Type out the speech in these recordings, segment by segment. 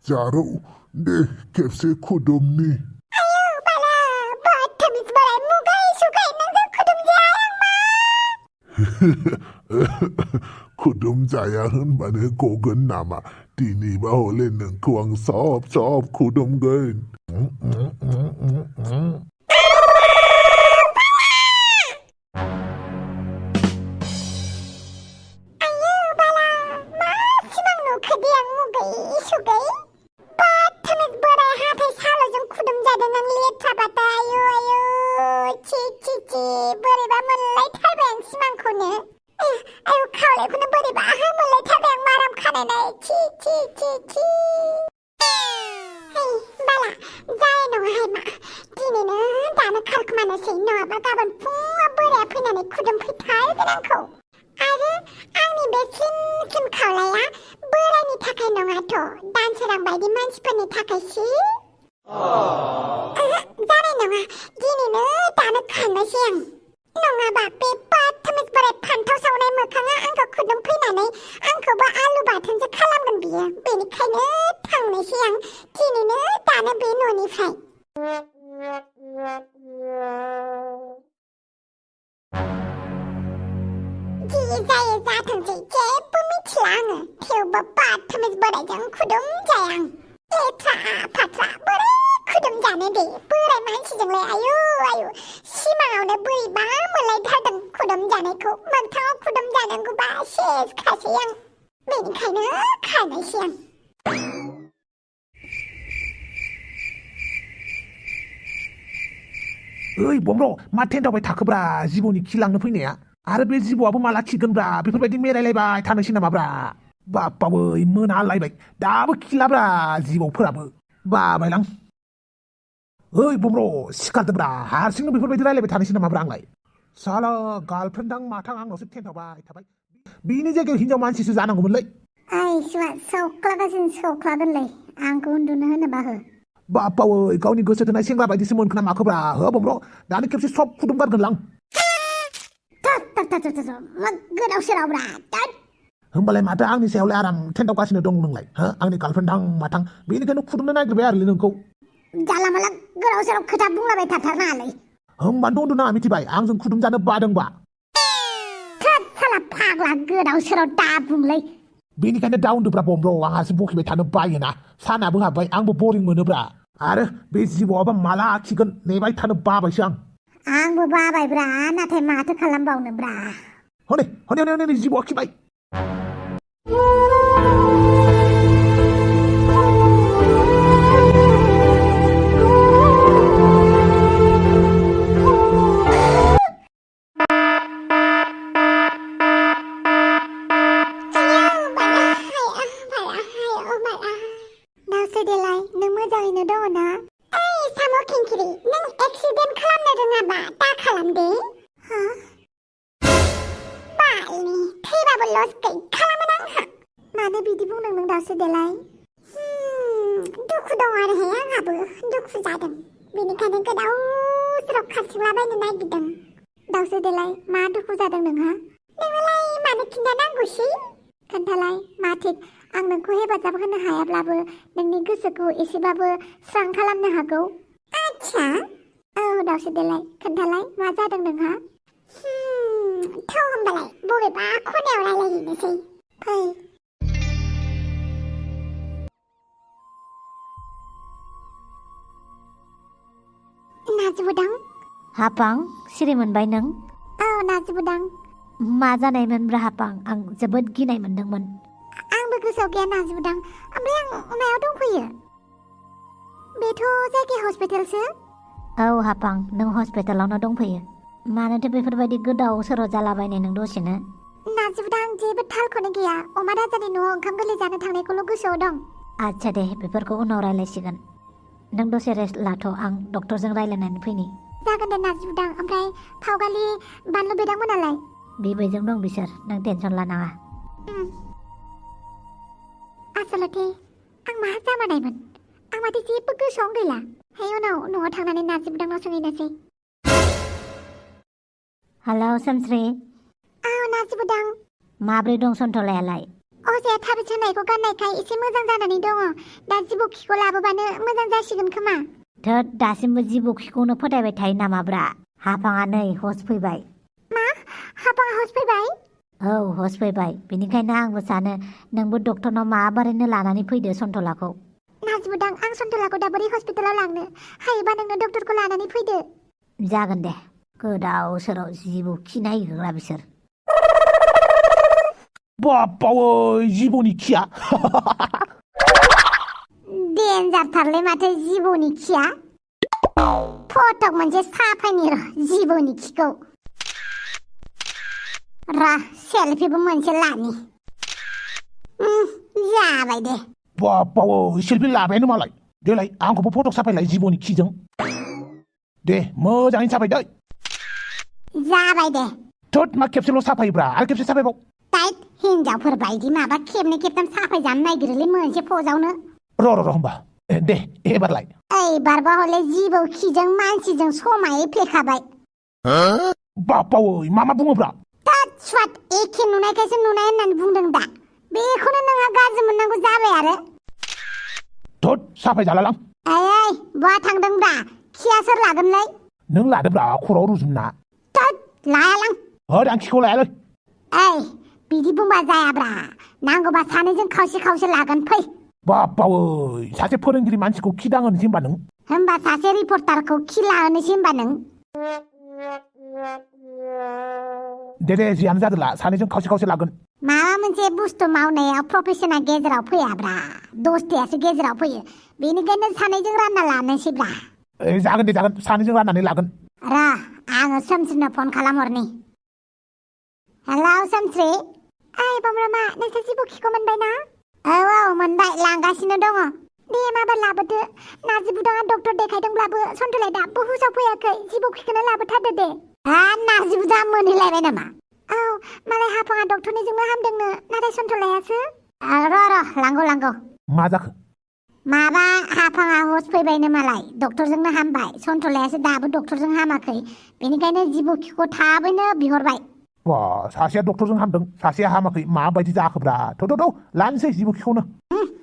Jaro, deh kepse kudumni. Ayo bala, batamis balai mugai sugai nang kudum jayang ma. Kudum jayang bane kogen nama. Tini bahole neng kuang sop kudum gen. Bodo, maten daw takbra, ziboni kilang na punya. Arabe zibo abu malah kigen bra, beforbadi merai bay, tanasi nama bra. Bapa boy, mana lai bay, dah kila bra, zibo purabu. Ba baylang. Bodo, sikal bra, harsing beforbadi rai bay tanasi nama bra lai. Salah girlfriend dang matang ang nasib ten bay, tabai. Bini jaga hinjau mansi suzana ngumulai. Ai, suat soklagan lai, angku unduna na bah. Bapa boy, kau ni gosa tenai singla bay di semon kena makabra, Bodo, dah ni kepsi sop kudum gar gelang. Daosri Labra. Hembalai mata ang ni seolah aram ten kasih nedong nung lai. Ang ni girlfriend dang matang, bini kan kudum na naik bayar linung kau. Jalan malah Daosri ketabung lah bay tatarna lai. Bandung duna amiti bay, ang jeng kudum jana badang ba. Salah paglah Daosri tabung lai. Bini kan daun tu berapa Bodo, ang hasil buki bay tanah bay na. Sana bunga bay, ang boring mana bra. Ada besi bawa malah chicken nebay tanah ba bay siang. Ang babai bra, natai mata kalambau na bra. Hone, zibo aki bay. Duku dong ada yang apa? Duku jadang. Bini kadang kedau serok kasih labai nenai gidang. Daosri delai, ma duku jadang neng ha? Nengalai mana kinda nanggu sih? Kantalai, matik, ang nengku hebat apa kena hayap labu, nengni gusuku isi babu serang kalam neng hago. Acha? Oh, Daosri delai, kantalai, ma jadang neng ha? Tahu hambalai, boleh ba aku neolai lagi ni sih? Pai. Budang? Hapang, siriman bay nang? Oh, nasi budang. Maza na iman bra hapang, ang jabad ginay man dang man. Ang bagus oke nasi budang. Ambil yang mau dong kuya. Beto zaki hospital se? Oh, hapang, nang hospital lang na dong puya. Mana te beforbadi godaw sero jala bay nang dosina. Nasi budang je betal ko nagiya. Omada jadi no onkam gele jana tangne ko lugu so dong. Acha deh, befor ko uno rai lesigan. Nang dose res lato ang doktor jeng rai lanan pini. Jagan dan nasi budang, ampai pau kali banlu bedang mana lai? Bibai jeng dong bisar, nang tension lanang ah. Asalate, ang mahal sama naiman. Ang mati si pegus song gila. Hayo no thang nani nasi budang no sungi nasi. Halo Samsri. Nasi budang. Mabri dong son tole alai. अजाया थाबाय थानायखौ गाननायखाय एसे मोजां जानानै दङ दा जिबौ खिखौ लाबोबानो मोजां जासिगोन खोमा थोद दासिमबो जिबौ खिखौनो फोथायबाय थायो नामाब्रा हाफाङा नै हस फैबाय मा हाफाङा हस फैबाय औ हस फैबाय बेनिखायनो आंबो सानो नोंबो डक्टरनाव माबारैनो लानानै फैदो सन्थलाखौ नाजिबुदां आं सन्थलाखौ दा बोरै हस्पिटालाव लांनो हायोबा नोंनो डक्टरखौ लानानै फैदो जागोन दे गोदाव सोराव जिबौ खि नायहोग्रा बिसोर बाप्पावै जिबौनि खिया देन्जारथारलै माथो जिबौनि खिया फटक मोनसे साफायनि र' जिबौनि खिखौ र' सेलफिबो मोनसे लानि जाबाय दे बाप्पावै सेल्फि लाबायानो मालाय देलाय आंखौबो फटक साफायलाय जिबौनि खिजों दे मोजाङै साफाय दै जाबाय दे थोद मा खेबसेल' साफायोब्रा आरो खेबसे साफायबाव टाइट हिनजावफोर बायदि माबा खेबनै खेबथाम साफायजानो नागिरोलै मोनसे पजावनो र' होमबा दे एबारलाय एबारबा हले जिबौ खिजों मानसिजों समायै फेखाबाय बाप्पावै मा बुङोब्रा थोद स्वाट एखे नुनायखायसो नुनाय होननानै बुंदों दा बेखौनो नोंहा गाज्रि मोननांगौ जाबाय आरो थोद साफाय जालालां ओइ बहा थांदोंब्रा खिया सोर लागोनलै नों लादोब्रा खर'आव रुजुमना थोद लायालां होद आं खिखौ लायालै ओइ बिदि बुंबा जायाब्रा नांगौबा सानैजों खावसे खावसे लागोन फै बाप्पावै सासे फोरोंगिरि मानसिखौ खि दाहोनोसै होनबा नों होमबा सासे रिपर्टारखौ खि लाहोनोसै होनबा नों दे जियानो जादोला सानैजों खावसे खावसे लागोन माबा मोनसे बुस्थु मावनायाव प्रफेसना गेजेराव फैयाब्रा दसथायासो गेजेराव फैयो बेनिखायनो सानैजों रानना लानोसैब्रा जागोन दे जागोन सानैजों राननानै लागोन र' आङो सोमस्रिनो फन खालामहरनि हेलौ सोमस्रि ओइ बमरमा नोंसोर जिबौ खिखौ मोनबाय ना औ मोनबाय लांगासिनो दङ दे माबार लाबोदो नार्जिबुदाङा डक्टर देखायदोंब्लाबो सन्थलाया दाबो हुसाव फैयाखै जिबौ खिखौनो लाबोथारदो दे नार्जिबुदाङा मोनहैलायबाय नामा औ मालाय हाफाङा डक्टरनिजोंनो हामदोंनो नाथाय सन्थलायासो र' लांगौ मा जाखो माबा हाफाङा हस फैबायनो मालाय डक्टरजोंनो हामबाय सन्थलायासो दाबो डक्टरजों हामाखै बेनिखायनो जिबौ खिखौ थाबैनो बिहरबाय बा सासेया डक्टरजों हामदों सासेया हामाखै माबायदि जाखोब्रा थौ लानोसै जिबौ खिखौनो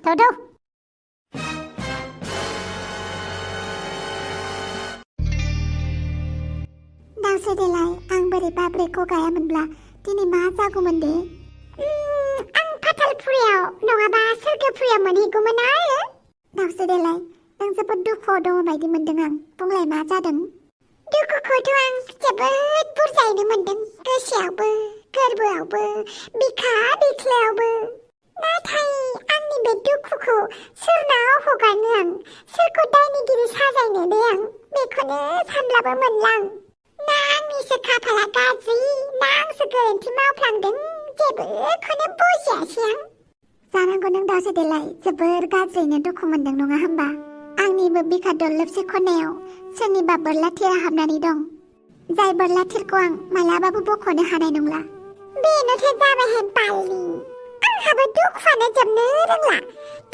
थौ दावसो देलाय आं बोरैबा ब्रेकखौ गायामोनब्ला दिनै मा जागौमोन दे आं फाथालफुरियाव नङाबा सोरगोफुरियाव मोनहैगौमोन आरो दावसो देलाय नों जोबोद दुखुआव दङ बायदि मोनदों आं बुंलाय मा जादों दुखुखौथ' आं जोबोद बुरजायैनो मोनदों गोसोआवबो गोरबोआवबो बिखा बिख्लायावबो नाथाय आंनि बे दुखुखौ सोरनाव हगारनो आं सोरखौ दायनिगिरि साजायनो दे आं बेखौनो सानब्लाबो मोनलां ना आंनिसो खाफाला गाज्रि ना आंसो गोरोन्थि मावफ्लांदों जेबोखौनो बुजियासै आं जानांगौ नों दावसो देलाय जोबोर गाज्रियैनो दुखु मोनदों नङा होमबा आंनिबो बिखा दरलोबसे खनायाव सोरनिबा बोरला थिरा हाबनानै दं जाय बोरला थिरखौ आं मालाबाबो बख'नो हानाय नंला बेनोथो जाबायहाय बालि आंहाबो दुखुआनो जोबनो रोंला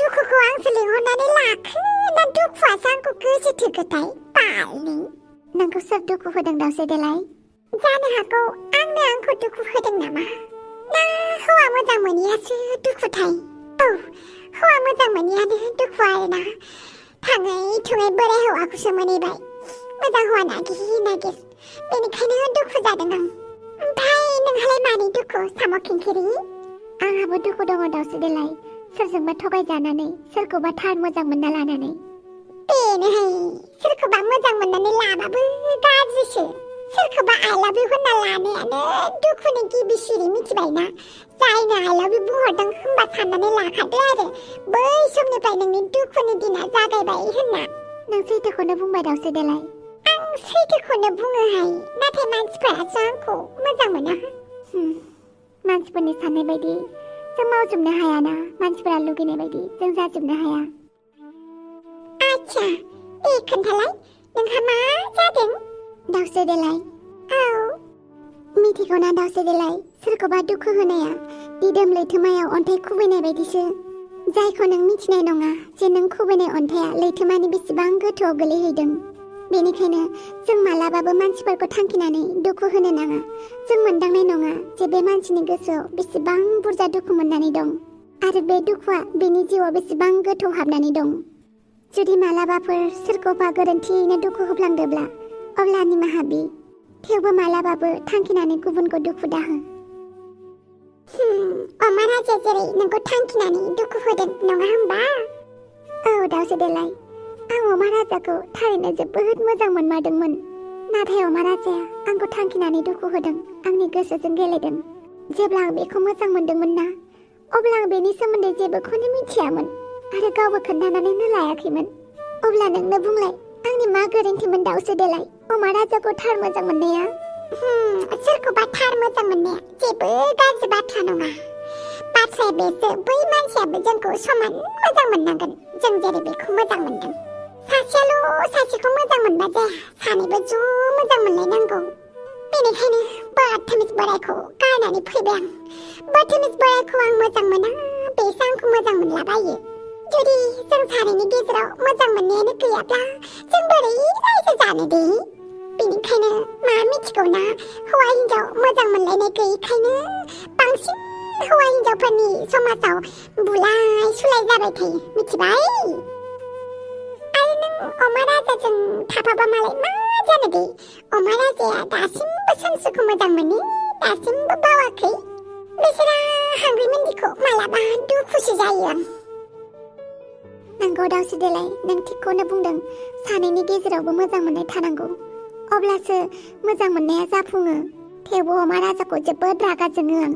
दुखुखौ आंसो लिंहरनानै लाखो ना दुखुआसो आंखौ गोसोथोखोथाय बालि नोंखौ सोर दुखु होदों दावसो देलाय जानो हागौ आंनो आंखौ दुखु होदों नामा ना हौवा मोजां मोनियासो दुखुथाय औ हौवा मोजां मोनियानो दुखु आरोना थाङै थुङै बोराय हौवाखौसो मोनहैबाय मोजां हौवा नागिर बेनिखायनो दुखु जादों आं ओमफ्राय नोंहालाय मानि दुखु साम' खिंखिरि आंहाबो दुखु दङ दावसो देलाय सोरजोंबा थगायजानानै सोरखौबा थार मोजां मोनना लानानै बेनोहाय सोरखौबा मोजां मोननानै लाबाबो गाज्रिसो सोरखौबा आइ लाभ इउ होनना लानायानो दुखुनि गिबि सिरि मिथिबायना जायनो आइ लाभ इउ बुंहरदों होनबा साननानै लाखादो आरो बै समनिफ्राय नोंनि दुखुनि दिना जागायबाय होनना नों सैथोखौनो बुंबाय दावसो देलाय आं सैथोखौनो बुङोहाय नाथाय मानसिफोरासो आंखौ मोजां मोना मानसिफोरनि साननाय बायदि जों मावजोबनो हायाना मानसिफोरा लुगैनाय बायदि जों जाजोबनो हाया आच्छा दे खोन्थालाय नोंहा मा जादों दावसो देलाय औ मिथिगौना दावसो देलाय सोरखौबा दुखु होनाया दिदोम लैथोमायाव अन्थाइ खुबैनाय बायदिसो जायखौ नों मिथिनाय नङा जे नों खुबैनाय अन्थाइया लैथोमानि बेसेबां गोथौआव गोलैहैदों बेनिखायनो जों मालाबाबो मानसिफोरखौ थांखिनानै दुखु होनो नाङा जों मोनदांनाय नङा जे बे मानसिनि गोसोआव बेसेबां बुरजा दुखु मोननानै दं आरो बे दुखुआ बेनि जिउआव बेसेबां गोथौ हाबनानै दं। जुदि मालाबाफोर सोरखौबा गोरोन्थियैनो दुखु होफ्लांदोब्ला अब्ला निमाहा बि, थेवबो मालाबाबो थांखिनानै गुबुनखौ दुखु दाहो। अमा राजाया जेरै नोंखौ थांखिनानै दुखु होदों नङा होमबा? औ दाउसो देलाय, आं अमा राजाखौ थारैनो जोबोद मोजां मोनमारदोंमोन। नाथाय अमा राजाया आंखौ थांखिनानै दुखु होदों, आंनि गोसोजों गेलेदों। जेब्ला आं बेखौ मोजां मोनदोंमोन ना, अब्ला आं बेनि सोमोन्दै जेबोखौनो मिथियामोन आरो गावबो खोन्थानानैनो लायाखैमोन। अब्ला नोंनो बुंलाय, आंनि मा गोरोन्थिमोन दाउसो देलाय अमा राजाखौ थार मोजां मोननाया? सोरखौबा थार मोजां मोननाया जेबो गाज्रि बाथ्रा नङा। बाथ्राया बेसो बै मानसियाबो जोंखौ समान मोजां मोननांगोन, जों जेरै बेखौ मोजां मोनदों। सासेयाल' सासेखौ मोजां मोनबा जाया, सानैबो ज' मोजां मोनलायनांगौ। बेनिखायनो बदतमिज बोरायखौ गारनानै फैबाय आं। बदतमिज बोरायखौ आं मोजां मोना, बेसो आंखौ मोजां मोनलाबायो। जुदि जों सानैनि गेजेराव मोजां मोननायानो गैयाब्ला जों बोरै रायजो जानो दे? बेनिखायनो मा मिथिगौ ना, हौवा हिन्जाव मोजां मोनलायनाय गैयैखायनो बांसिन हौवा हिन्जावफोरनि समाजाव बुलाय सुलाय जाबाय थायो, मिथिबाय? आरो नों अमा राजाजों थाफाबा मालाय मा जानो दे? अमा राजाया दासिमबो सानसुखौ मोजां मोनो, दासिमबो बावाखै। बिसोरा हांग्रि मन्दिखौ मालाबा दुखुसो जायो आं। नंगौ दाउसो देलाय, नों थिगखौनो बुंदों। सानैनि गेजेरावबो मोजां मोननाय थानांगौ, अब्लासो मोजां मोननाया जाफुङो। थेवबो अमा राजाखौ जोबोद रागा जोङो आं।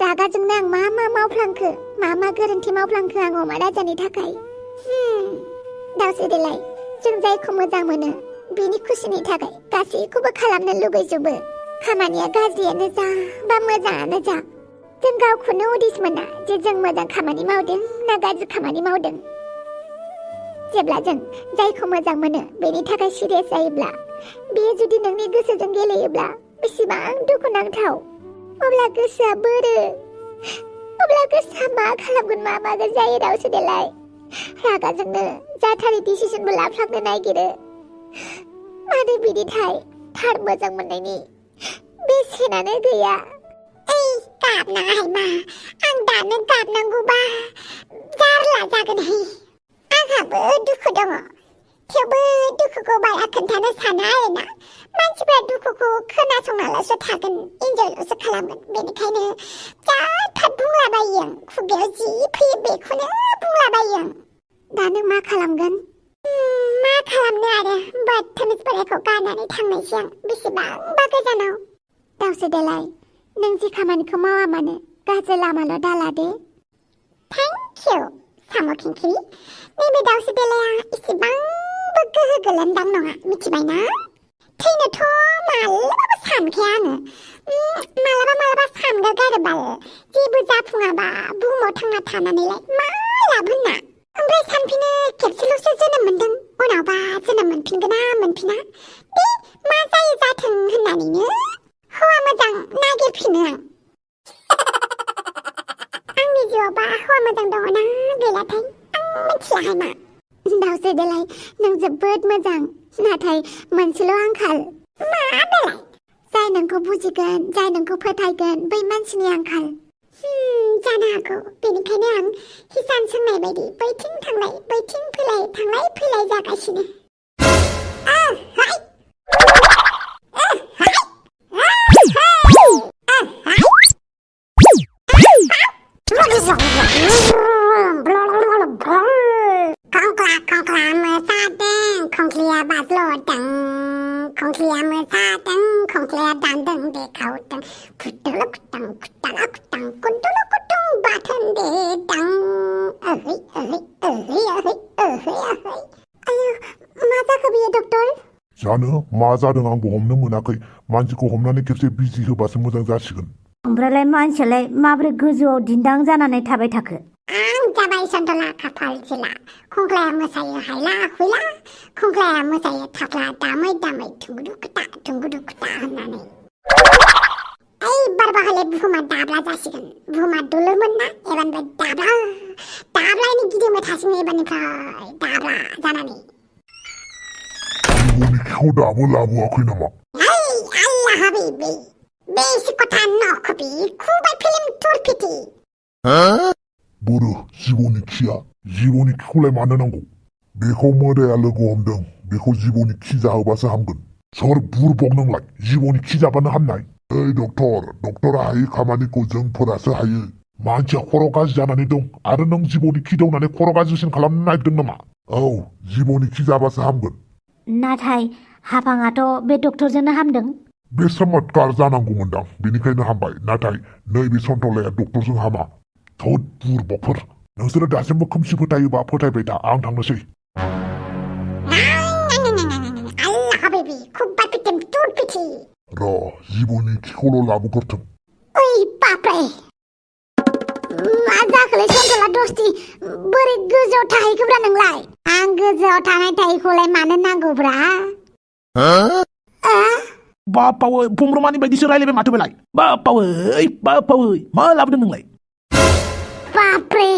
रागा जोंनो आं मा मावफ्लांखो, मा गोरोन्थि मावफ्लांखो आं अमा राजानि थाखाय? दाउसो देलाय, जों जायखौ मोजां मोनो बिनि खुसिनि थाखाय गासैखौबो खालामनो लुगैजोबो। खामानिया गाज्रियानो जा बा मोजाङानो जा, जों गावखौनो उदिस मोना जे जों मोजां खामानि मावदों ना गाज्रि खामानि मावदों। जेब्ला जों जायखौ मोजां मोनो बेनि थाखाय सिरियास जायोब्ला, बेयो जुदि नोंनि गोसोजों गेलेयोब्ला बेसेबां दुखुनांथाव। अब्ला गोसोआ बोरो, अब्ला गोसोआ मा खालामगोन मा मागोन जायो दाउसो देलाय। रागाजोंनो जाथारै डिसिसनबो लाफ्लांनो नागिरो। मानो बिदिथाय? थार मोजां मोननायनि बेसेनानो गैया। गाबनाङाहाय मा, आं दानो गाबनांगौबा जारला जागोनहाय। आंहाबो दुखु दङ, थेवबो दुखुखौ बारा खोन्थानो साना आरोना। मानसिफ्रा दुखुखौ खोनासंनाल'सो थागोन, इन्जयल'सो खालामगोन। बेनिखायनो जाथार बुंलाबायो आं, खुगायाव जि फैयो बेखौनो बुंलाबायो आं। दा नों मा खालामगोन? मा खालामनो आरो, बदतमिज बोरायखौ गारनानै थांनायसै आं बेसेबांबा गोजानाव। दाउसो देलाय, नों जि खामानिखौ मावा मानो गाज्रि लामाल' दालादे। थेंक इउ साम' खिंखिरि। नैबे दाउसो देलाया एसेबांबो गोहो गोलोमदां नङा, मिथिबायना? थैनोथ' मालाबाबो सानखाया आङो। मालाबा सानगारगारोबाल, जेबो जाफुङाबा बुहुमाव थांना थानानैलाय मा लाब होनना। ओमफ्राय सानफिनो खेबसेल'सो जोनोम मोनदों, उनावबा जोनोम मोनफिनगोना मोनफिना दे मा जायो जाथों होननानैनो हौवा मोजां नागिरफिनो आं। आंनि जिउआवबा हौवा मोजां दङना गैलाथाय आं मिथियाहाय मा। दाउसो देलाय, नों जोबोद मोजां, नाथाय मोनसेल' आंखाल। मा बेलाय? जाय नोंखौ बुजिगोन, जाय नोंखौ फोथायगोन, बै मानसिनि आंखाल। जानो हागौ। बेनिखायनो आं हिसान सोंनाय बायदि बैथिं थांलाय बैथिं फैलाय थांलाय फैलाय जागासिनो। खंख्लिया बाज्ल'दों, खंख्लिया मोसादों, खंख्लिया दानदों देखावदों, खुदुल खुदुं खुदाला खुदुं कुदुल कुदुं बाथोन देदों। आयै आयै आयै आयै आयै आयै। आयो, मा जाखो बियो डक्टर? जानो मा जादों आंबो हमनो मोनाखै। मानसिखौ हमनानै खेबसे बिजि होबासो मोजां जासिगोन। ओमफ्रायलाय मानसियालाय माबोरै गोजौआव दिन्दां जानानै थाबाय थाखो? आं जाबाय सन्थला खाफाल जिला। खंख्लाया मोसायो हायला हुइला, खंख्लाया मोसायो थाख्ला दामै दामै थुंगुदु खुथा होननानै। एबारबा हले बुहुमा दाब्ला जासिगोन। बुहुमा दुलुरमोन ना, एबारनिफ्राय दाब्लायनो गिदिंबाय थासिगोन एबारनिफ्राय दाब्ला जानानै। जिबौनि खिखौ दाबो लाबोआखै नामा? आल्ला हाबिबि, बेसे कथा नखबि खुबाय फिल्म तुरपिति। बोरो जिबौनि खिया जिबौनि खिखौलाय मानो नांगौ बेखौ मोदाया लोगो हमदों बेखौ जिबौनि खि जाहोबासो हामगोन सोर बुरबक नोंलाय जिबौनि खि जाबानो हामनाय ओइ डक्टरा हायै खामानिखौ जोंफोरासो हायो मानसिया खर' गाज्रि जानानै दं आरो नों जिबौनि खि दौनानै खर' गाज्रिसिन खालामनो नागिरदों नामा औ जिबौनि खि जाबासो हामगोन नाथाय हाफाङाथ' बे डक्टरजोंनो हामदों बे चमत्कार जानांगौमोनदां बेनिखायनो हामबाय नाथाय नैबे सन्थलाया डक्टरजों हामा थोद बुरबकफोर नोंसोरो दासिमबो खोमसि फोथायोबा फोथायबाय था आं थांनोसै Allah habibi kubba pitem tur piti र' जिबौनि खिखौल' लाबोग्रोथों ओइ बापरे मा जाखोलाय सन्थला दस्ति बोरै गोजौआव थाहैखोब्रा नोंलाय आं गोजौआव थानाय थाहैखौलाय मानो नांगौब्रा बापावै बुंब्रमानि बायदिसो रायलायबाय माथो बेलाय बापावै मा लाबोदों नोंलाय बापरे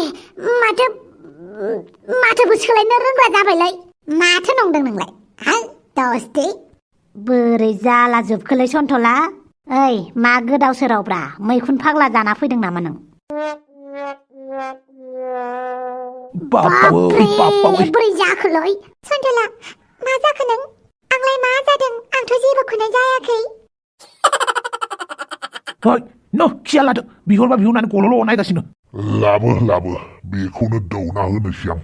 माथोबो सोलायनो रोंग्रा जाबायलै माथो नंदों नोंलाय हा दस्ति बोरै जाला जोबखोलै सन्थला ओइ मा गोदाव सोरावब्रा मैखुन फाग्ला जाना फैदों नामा नों बापावै बोरै जाखोलै सन्थला मा जाखो नों आंलाय मा जादों आंथ' जेबोखौनो जायाखै न खिया लादो बिहरबा बिहरनानै गल'ल' नायगासिनो लाबो बेखौनो दौना होनोसै आं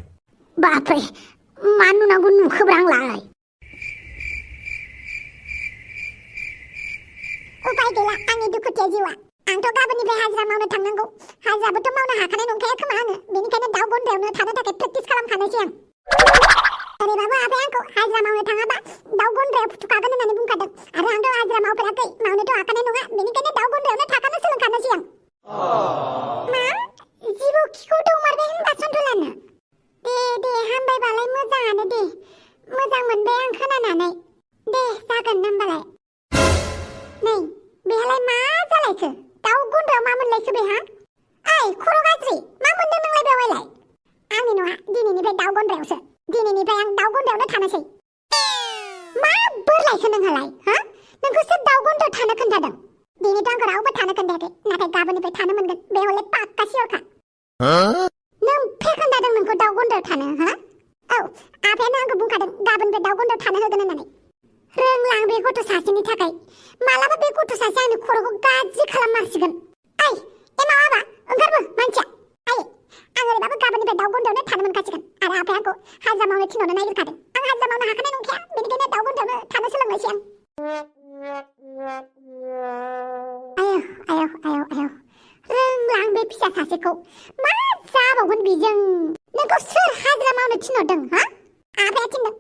बापरे मा नुनांगौ नुखोब्रा आंलाय उपाय गैला आंनि दुखुथिया जिउआ आंथ' गाबोननिफ्राय हाजिरा मावनो थांनांगौ हाजिराबोथ' मावनो हाखानाय नंखाया खोमा आङो बेनिखायनो दाउ गन्द्रायावनो थानो थाखाय प्रेक्टिस खालामखानोसै आं ओरैबाबो आफाया आंखौ हाजिरा मावनो थाङाबा दाउ गन्द्रायाव फुथुखागोन होननानै बुंखादों आरो आंथ' हाजिरा मावफेराखै मावनोथ' हाखानाय नङा बेनिखायनो दाउ गन्द्रायावनो थाखानो सोलोंखानोसै आं मा जिबौ खिखौ दौमारबाय होनबा सन्थलानो दे हामबायबालाय मोजाङानो दे मोजां मोनबाय आं खोनानानै दे जागोन होमबालाय नै बेहालाय मा जालायखो दाउ गन्द्रायाव मा मोनलायखो बेहा ओइ खर' गाज्रि मा मोनदों नोंलाय बेवहायलाय आंनि नङा दिनैनिफ्राय दाउ गन्द्रायावसो दिनैनिफ्राय आं दाउ गन्द्रायावनो थानोसै मा बोरलायखो नोंहालाय हा नोंखौ सोर दाउ गन्द्रायाव थानो खोन्थादों दिनैथ' आंखौ रावबो थानो खोन्थायाखै नाथाय गाबोननिफ्राय थानो मोनगोन बे हले पाक्का सियरखा नों फेखोन्दादों नोंखौ दाउ गन्द्रायाव थानो हा औ आफायानो आंखौ बुंखादों गाबोननिफ्राय दाउ गन्द्रायाव थानो होगोन होननानै रोंलां बे गथ' सासेनि थाखाय मालाबा बे गथ' सासे आंनि खर'खौ गाज्रि खालाममारसिगोन ओइ एमावाबा ओंखारबो मानसिया आइ आं ओरैबाबो गाबोननिफ्राय दाउ गन्द्रायावनो थानो मोनखासिगोन आरो आफाया आंखौ हाजिरा मावनो थिनहरनो नागिरखादों आं हाजिरा मावनो हाखानाय नंखाया बेनिखायनो दाउ गन्द्रायावनो थानो सोलोंनोसै आं आयौ रोंलां बे फिसा सासेखौ मा जाबावगोन बेजों नोंखौ सोर हाजिरा मावनो थिनहरदों हा आफाया थिनदों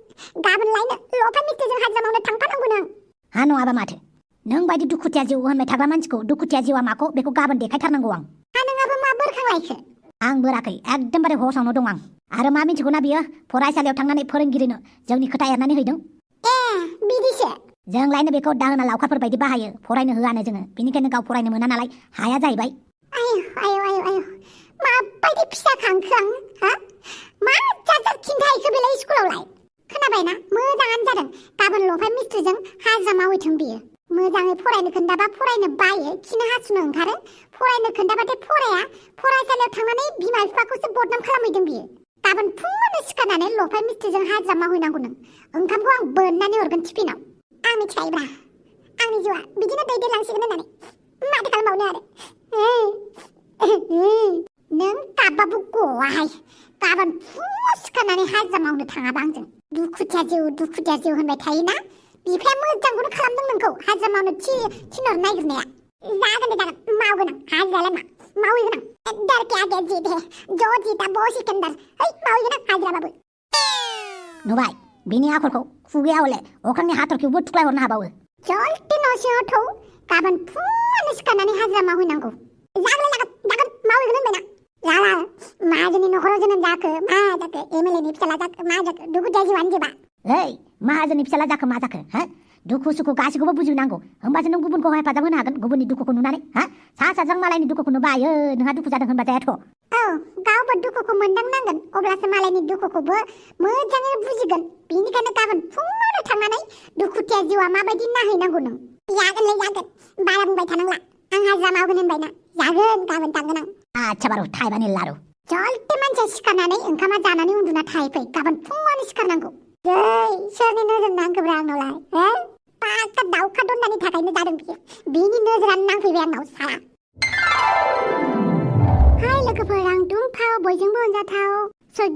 गाबोन लायनो लफा मिस्ट्रिजों हाजिरा मावनो थांफानांगौ नों हा नङाबा माथो नों बायदि दुखुथिया जिउ होनबाय थाग्रा मानसिखौ दुखुथिया जिउआ माखौ बेखौ गाबोन देखायथारनांगौ आं हा नोंहाबो मा बोरखांलायखो आं बोराखै एकदमबारे हसावनो दं आं आरो मा मिथिगौना बियो फरायसालियाव थांनानै फोरोंगिरिनो जोंनि खोथा एरनानै हैदों बिदिसो जोंलायनो बेखौ दाहोना लावखारफोर बायदि बाहायो फरायनो होआनो जोङो बेनिखायनो गाव फरायनो मोना नालाय हाया जाहैबाय आयौ माबायदि फिसा खांखो आं हा मा जाथार खिन्थाहैखो बेलाय स्कुलावलाय खोनाबायना मोजाङानो जादों गाबोन लफा मिस्ट्रिजों हाजिरा मावहैथों बियो मोजाङै फरायनो खोन्थाबा फरायनो बायो खिनो हासुनो ओंखारो फरायनो खोन्थाबाथाय फराया फरायसालियाव थांनानै बिमा बिफाखौसो बदनाम खालामहैदों बियो गाबोन फुङावनो सिखारनानै लफा मिस्ट्रिजों हाजिरा मावहैनांगौ नों ओंखामखौ आं बोननानै हरगोन टिफिनाव आं मिथिखायोब्रा आंनि जिउआ बिदिनो दैदेनलांसिगोन होननानै माथो खालामबावनो आरो नों गाबबाबो गवाहाय गाबोन फुङाव सिखारनानै हाजिरा मावनो थाङाबा आंजों दुखुथिया जिउ होनबाय थायोना बिफाया मोजांखौनो खालामदों नोंखौ हाजिरा मावनो थिनहरनो नागिरनाया जागोन मावगोन आं हाजिरालाय मा मावहैगोन आं डर के आगे जीत है जो जीता वो सिकंदर मावहैगोन आं हाजिराबाबो नुबाय बिनि आखलखौ खुगाया हले अख्रांनि हाथरखिखौबो थुख्लायहरनो हाबावो जल्दि न' सिङाव थौ गाबोन फुङावनो सिखारनानै हाजिरा मावहैनांगौ जागोन मावहैगोन होनबायना लाला माहाजोननि न'खराव जोनोम जाखो मा जाखो एमएलएनि फिसाला जाखो मा जाखो दुखुथिया जिउआनो जोबा ओइ माहाजोननि फिसाला जाखो मा जाखो हा दुखु सुखु गासिखौबो बुजिनांगौ होमबासो नों गुबुनखौ हेफाजाब होनो हागोन गुबुननि दुखुखौ नुनानै हा साजों मालायनि दुखुखौनो बायो नोंहा दुखु जादों होनबा जायाथ' औ गावबो दुखुखौ मोनदांनांगोन अब्लासो मालायनि दुखुखौबो मोजाङै बुजिगोन बेनिखायनो गाबोन फुङावनो थांनानै दुखुथिया जिउआ माबायदि नायहैनांगौ नों जागोन बारा बुंबाय थानांला आं हाजिरा मावगोन होनबायना जागोन गाबोन थांगोन आं आच्छा बारु थाइबानि लारु जलते मानसिया सिखारनानै ओंखामा जानानै उन्दुना थाहैफै गाबोन फुङावनो सिखारनांगौ दै सोरनि नोजोर नांगौब्रा आंनावलाय हो पाक्का दाउखा दन्दानि थाखायनो जादों बियो बिनि नोजोरानो नांफैबाय आंनाव साला हाय लोगोफोर आं दुम्पाव बयजोंबो अनजाथाव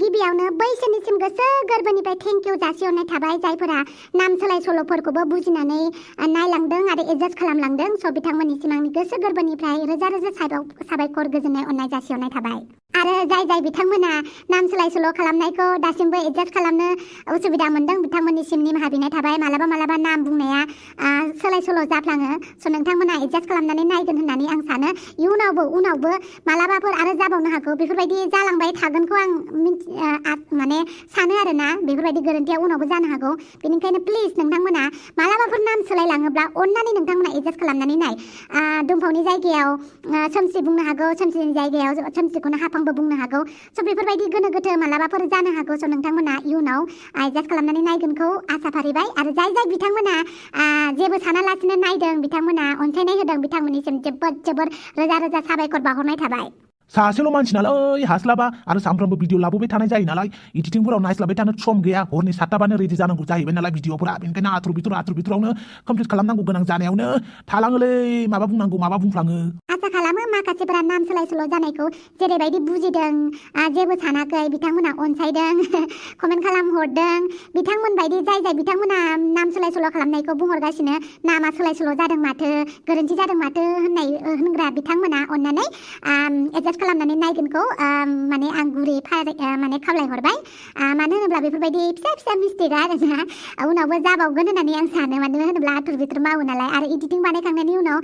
गिबियावनो बैसोरनिसिम गोसो गोरबोनिफ्राय थेंक इउ जासिहरनाय थाबाय जायफोरा नाम सोलाय सल'फोरखौबो बुजिनानै नायलांदों आरो एडजास्ट खालामलांदों स' बिथांमोननिसिम आंनि गोसो गोरबोनिफ्राय रोजा रोजा साबायखर गोजोननाय अननाय जासिहरनाय थाबाय आरो जाय बिथांमोना नाम सोलाय सोल' खालामनायखौ दासिमबो एडजास्ट खालामनो उसुबिदा मोनदों बिथांमोननिसिम निमाहा बिनाय थाबाय मालाबा नाम बुंनाया सोलाय सोल' जाफ्लाङो स' नोंथांमोना एडजास्ट खालामनानै नायगोन होननानै आं सानो उनावबो मालाबाफोर आरो जाबावनो हागौ बेफोरबायदि जालांबाय थागोनखौ आं माने सानो आरोना बेफोरबायदि गोरोन्थिया उनावबो जानो हागौ बेनिखायनो प्लिज नोंथांमोना मालाबाफोर नाम सोलायलाङोब्ला अन्नानै नोंथांमोना एडजास्ट खालामनानै नाय दुम्पावनि जायगायाव सोमसि बुंनो हागौ सोमसिनि जायगायाव सोमसिखौनो हाफांबो बुंनो हागौ स' बेफोरबायदि गोनो गोथो मालाबाफोर जानो हागौ स' नोंथांमोना इयुनाव एडजास्ट खालामनानै नायगोनखौ आसा फारिबाय आरो जाय बिथांमोना जेबो सानालासिनो नायदों बिथांमोना अनसायनाय होदों बिथांमोननिसिम जोबोर रोजा रोजा साबायखर बावहरनाय थाबाय सासेल' मानसि नालाय हास्लाबा आरो सानफ्रोमबो भिडिअ लाबोबाय थानाय जायो नालाय एडिटिंफोराव नायस्लाबाय थानो सम गैया हरनि 7टाबानो रेडि जानांगौ जाहैबाय नालाय भिडिअफोरा बेनिखायनो आथुर बिथुरावनो कमप्लिट खालामनांगौ गोनां जानायावनो थालाङोलै माबा बुंनांगौ माबा बुंफ्लाङो आसा खालामो माखासेफोरा नाम सोलाय सोल' जानायखौ जेरैबायदि बुजिदों जेबो सानाखै बिथांमोना अनसायदों कमेन्ट खालामहरदों बिथांमोन बायदि जाय बिथांमोना नाम सोलाय सोल' खालामनायखौ बुंहरगासिनो नामा सोलाय सोल' जादों माथो गोरोन्थि जादों माथो होनग्रा बिथांमोना अन्नानै एडजास्ट खालामनानै नायगोनखौ माने आं गुरै माने खावलायहरबाय मानो होनोब्ला बेफोरबायदि फिसा मिस्टेकआ आरोना उनावबो जाबावगोन होननानै आं सानो मानो होनोब्ला आथुर बिथुर मावो नालाय आरो एडिटिं बानायखांनायनि उनाव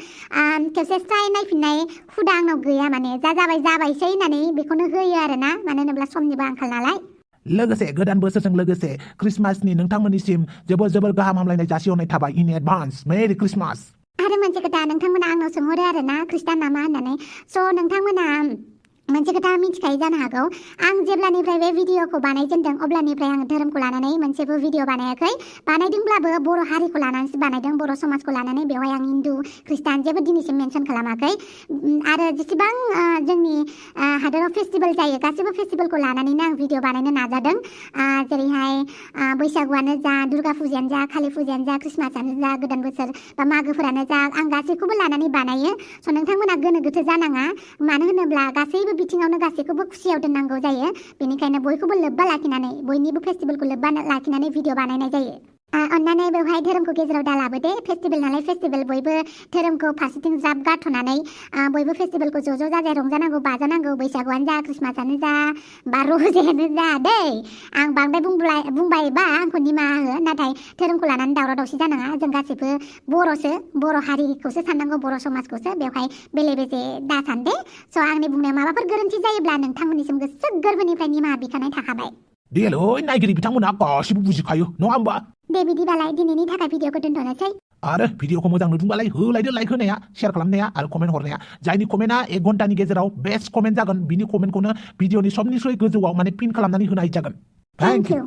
खेबसे स्राय नायफिननाय हुदा आंनाव गैया माने जाबायसै होननानै बेखौनो होयो आरोना मानो होनोब्ला समनिबो आंखाल नालाय लोगोसे गोदान बोसोरजों लोगोसे क्रिसमासनि नोंथांमोननिसिम जोबोर गाहाम हामलायनाय जासिहरनाय थाबाय इन एडभान्स मेरि क्रिसमास आरो मोनसे खोथा नोंथांमोना आंनाव सोंहरो आरोना खृष्टान नामा होननानै स' नोंथांमोना मोनसे खोथा मिथिखायो जानो हागौ आं जेब्लानिफ्राय बे भिडिअखौ बानायजेनदों अब्लानिफ्राय आङो धोरोमखौ लानानै मोनसेबो भिडिअ बानायाखै बानायदोंब्लाबो बर' हारिखौ लानानैसो बानायदों बर' समाजखौ लानानै बेवहाय आं हिन्दु खृष्टान जेबो दिनैसिम मेनसन खालामाखै आरो जेसेबां जोंनि हादराव फेस्टिभेल जायो गासैबो फेस्टिभेलखौ लानानैनो आं भिडिअ बानायनो नाजादों जेरैहाय बैसागुआनो जा दुर्गा फुजायानो जा कालि फुजायानो जा क्रिसमासआनो जा गोदान बोसोर बा मागोफोरानो जा आं गासैखौबो लानानै बानायो स' नोंथांमोना गोनो गोथो जानाङा मानो होनोब्ला गासैबो बिथिङावनो गासैखौबो खुसियाव दोननांगौ जायो बेनिखायनो बयखौबो लोब्बा लाखिनानै बयनिबो फेस्टिभेलखौ लोब्बा लाखिनानै भिडिअ बानायनाय जायो अन्नानै बेवहाय धोरोमखौ गेजेराव दालाबोदे फेस्टिभेल नालाय फेस्टिभेल बयबो धोरोमखौ फारसेथिं ज्राब गारथ'नानै बयबो फेस्टिभेलखौ ज' जाजाय रंजानांगौ बाजानांगौ बैसागुआनो जा क्रिसमासआनो जा बा रजेआनो जा दै आं बांद्राय बुंबायबा आंखौ निमाहा हो नाथाय धोरोमखौ लानानै दावराव दावसि जानाङा जों गासैबो बर' हारिखौसो साननांगौ बर' समाजखौसो बेवहाय बेले बेजे दा सानदे स' आंनि बुंनायाव माबाफोर गोरोन्थि जायोब्ला नोंथांमोननिसिम गोसो गोरबोनिफ्राय निमाहा बिखानाय थाखाबाय देलै नायगिरि बिथांमोना गासिबो बुजिखायो नङा होमबा दे बिदिबालाय दिनैनि थाखाय भिडिअखौ दोनथ'नोसै आरो भिडिअखौ मोजां नुदोंबालाय होलायदो लाइक होनाया शेयार खालामनाया आरो कमेन्ट हरनाया जायनि कमेन्टआ 1 घन्टानि गेजेराव बेस्ट कमेन्ट जागोन बिनि कमेन्टखौनो भिडिअनि सबनिख्रुइ गोजौआव माने पिन खालामनानै होनाय जागोन थेंक इउ